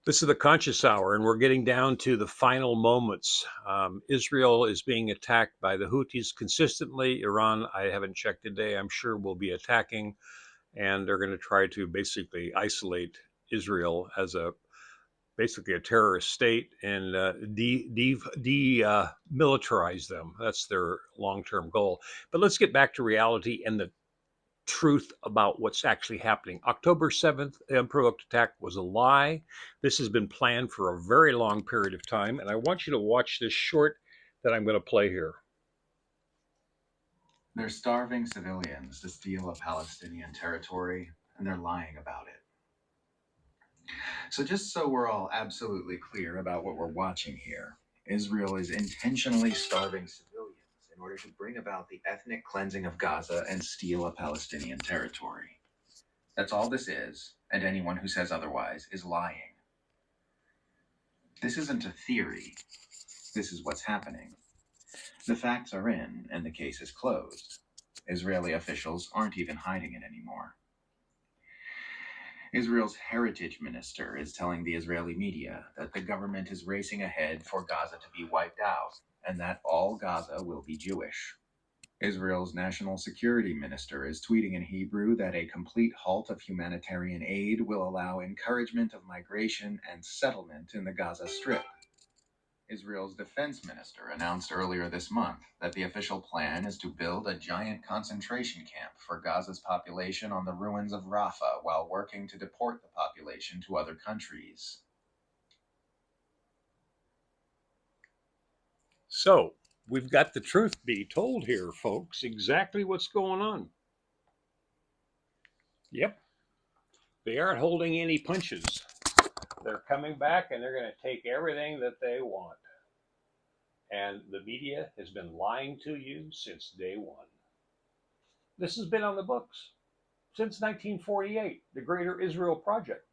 This is the conscious hour, and we're getting down to the final moments. Israel is being attacked by the Houthis consistently. Iran, I haven't checked today, I'm sure will be attacking, and they're going to try to basically isolate Israel as a basically a terrorist state and militarize them. That's their long term goal. But let's get back to reality and the truth about what's actually happening. October 7th, the unprovoked attack was a lie. This has been planned for a very long period of time. And I want you to watch this short that I'm going to play here. They're starving civilians to steal a Palestinian territory, and they're lying about it. So, just so we're all absolutely clear about what we're watching here, Israel is intentionally starving civilians in order to bring about the ethnic cleansing of Gaza and steal a Palestinian territory. That's all this is, and anyone who says otherwise is lying. This isn't a theory, this is what's happening. The facts are in, and the case is closed. Israeli officials aren't even hiding it anymore. Israel's heritage minister is telling the Israeli media that the government is racing ahead for Gaza to be wiped out, and that all Gaza will be Jewish. Israel's national security minister is tweeting in Hebrew that a complete halt of humanitarian aid will allow encouragement of migration and settlement in the Gaza Strip. Israel's defense minister announced earlier this month that the official plan is to build a giant concentration camp for Gaza's population on the ruins of Rafah while working to deport the population to other countries. So we've got the truth be told here, folks, exactly what's going on. Yep, they aren't holding any punches. They're coming back and they're going to take everything that they want. And the media has been lying to you since day one. This has been on the books since 1948, the Greater Israel Project.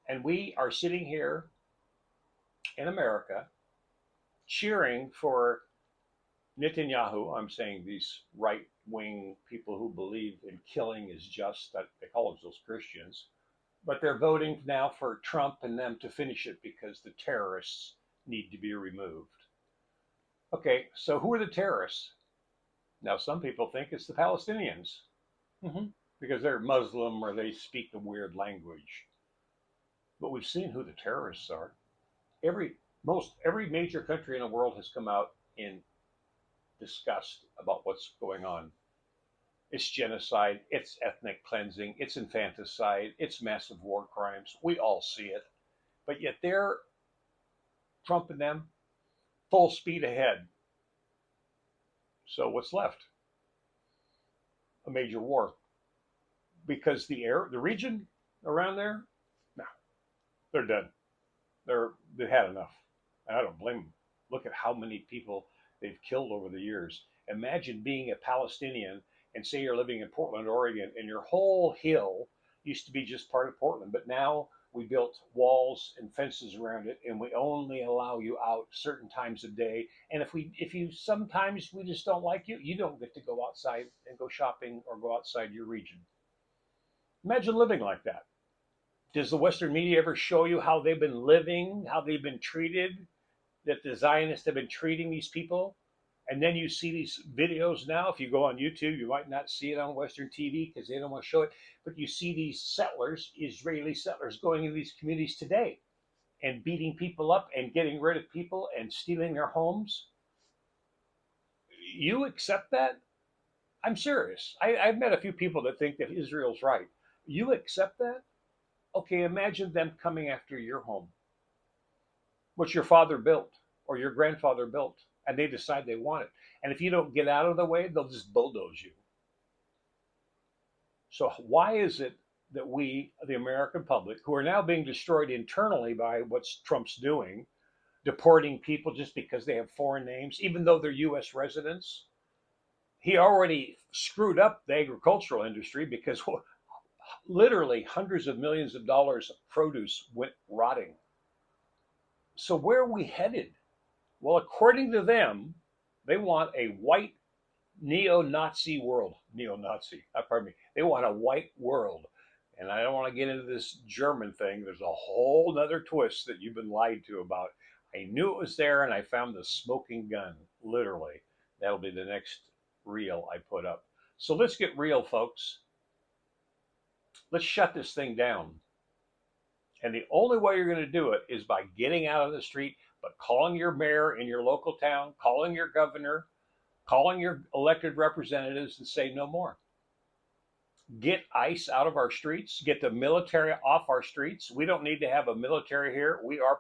And we are sitting here in America cheering for Netanyahu. I'm saying these right wing people who believe in killing is just, that they call themselves Christians, but they're voting now for Trump and them to finish it because the terrorists need to be removed. Okay, so who are the terrorists? Now, some people think it's the Palestinians because they're Muslim or they speak a weird language. But we've seen who the terrorists are. Every major country in the world has come out in disgust about what's going on. It's genocide, it's ethnic cleansing, it's infanticide, it's massive war crimes. We all see it. But yet they're Trump and them full speed ahead. So what's left? A major war. Because the region around there, no, they're done. They've had enough. And I don't blame them. Look at how many people they've killed over the years. Imagine being a Palestinian and say you're living in Portland, Oregon, and your whole hill used to be just part of Portland, but now we built walls and fences around it, and we only allow you out certain times of day. And if you sometimes we just don't like you, you don't get to go outside and go shopping or go outside your region. Imagine living like that. Does the Western media ever show you how they've been living, how they've been treated, that the Zionists have been treating these people? And then you see these videos now. If you go on YouTube, you might not see it on Western TV because they don't want to show it. But you see these settlers, Israeli settlers, going into these communities today and beating people up and getting rid of people and stealing their homes. You accept that? I'm serious. I've met a few people that think that Israel's right. You accept that? Okay, imagine them coming after your home, what your father built or your grandfather built, and they decide they want it. And if you don't get out of the way, they'll just bulldoze you. So, why is it that we, the American public, who are now being destroyed internally by what Trump's doing, deporting people just because they have foreign names, even though they're U.S. residents? He already screwed up the agricultural industry because literally hundreds of millions of dollars of produce went rotting. So, where are we headed? Well, according to them, they want a white neo-Nazi world. Neo-Nazi, pardon me. They want a white world, And I don't want to get into this German thing. There's a whole nother twist that you've been lied to about. I knew it was there, and I found the smoking gun. Literally, that'll be the next reel I put up. So let's get real, folks. Let's shut this thing down. And the only way you're going to do it is by getting out of the street, but calling your mayor in your local town, calling your governor, calling your elected representatives and say no more. Get ICE out of our streets, get the military off our streets. We don't need to have a military here. We are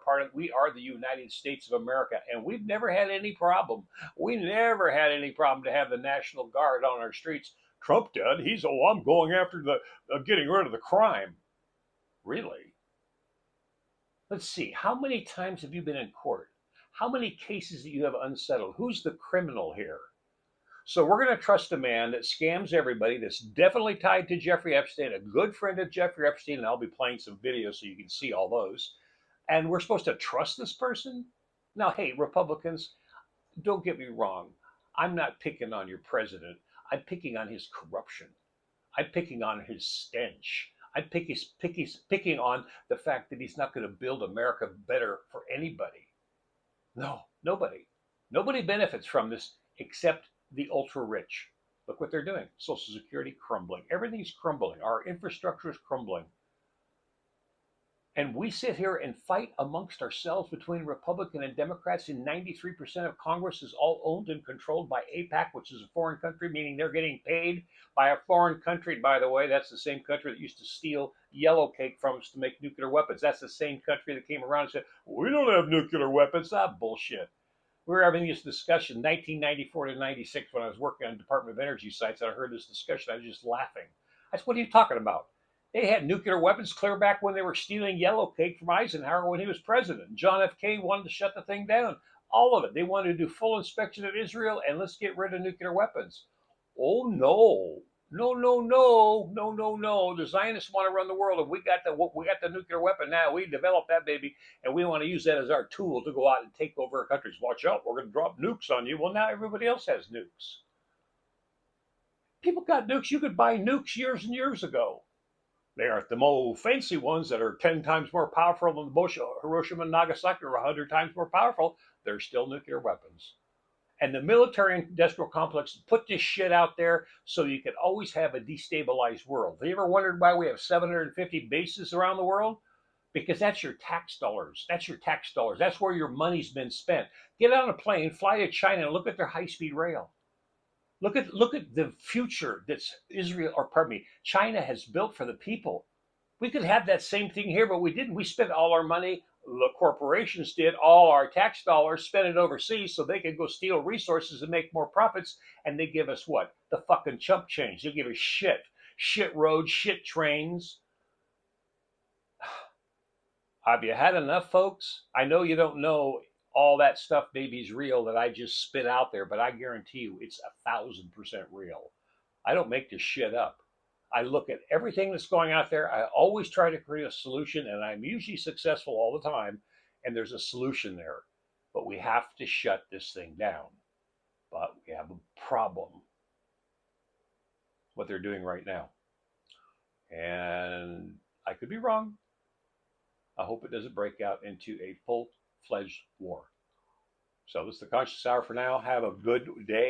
the United States of America, and we've never had any problem. We never had any problem to have the National Guard on our streets. Trump did. I'm going after the getting rid of the crime. Really? Let's see. How many times have you been in court? How many cases that you have unsettled? Who's the criminal here? So we're going to trust a man that scams everybody, that's definitely tied to Jeffrey Epstein, a good friend of Jeffrey Epstein, and I'll be playing some videos so you can see all those. And we're supposed to trust this person? Now, hey, Republicans, don't get me wrong. I'm not picking on your president. I'm picking on his corruption. I'm picking on his stench. I'm picking on the fact that he's not going to build America better for anybody. No, nobody. Nobody benefits from this except the ultra rich. Look what they're doing. Social Security crumbling. Everything's crumbling. Our infrastructure is crumbling. And we sit here and fight amongst ourselves between Republican and Democrats, and 93% of Congress is all owned and controlled by AIPAC, which is a foreign country, meaning they're getting paid by a foreign country. By the way, that's the same country that used to steal yellow cake from us to make nuclear weapons. That's the same country that came around and said, we don't have nuclear weapons. Ah, bullshit. We were having this discussion 1994 to 96 when I was working on Department of Energy sites, and I heard this discussion. I was just laughing. I said, what are you talking about? They had nuclear weapons clear back when they were stealing yellow cake from Eisenhower when he was president. John F. K. wanted to shut the thing down. All of it. They wanted to do full inspection of Israel and let's get rid of nuclear weapons. Oh, no. No, no, no, no, no, no. The Zionists want to run the world, and we got the nuclear weapon now. We developed that baby, and we want to use that as our tool to go out and take over our countries. Watch out, we're going to drop nukes on you. Well, now everybody else has nukes. People got nukes. You could buy nukes years and years ago. They aren't the more fancy ones that are 10 times more powerful than the Hiroshima and Nagasaki, or 100 times more powerful. They're still nuclear weapons. And the military industrial complex put this shit out there so you can always have a destabilized world. Have you ever wondered why we have 750 bases around the world? Because that's your tax dollars. That's your tax dollars. That's where your money's been spent. Get on a plane, fly to China, and look at their high-speed rail. Look at the future that's China has built for the people. We could have that same thing here, but we didn't. We spent all our money. The corporations did all our tax dollars, spent it overseas so they could go steal resources and make more profits. And they give us what? The fucking chump change. They give us shit roads, shit trains. Have you had enough, folks? I know you don't know all that stuff maybe is real that I just spit out there, but I guarantee you it's 1,000% real. I don't make this shit up. I look at everything that's going out there. I always try to create a solution, and I'm usually successful all the time. And there's a solution there. But we have to shut this thing down. But we have a problem. What they're doing right now. And I could be wrong. I hope it doesn't break out into a full-fledged war. So this is the Conscious Hour for now. Have a good day.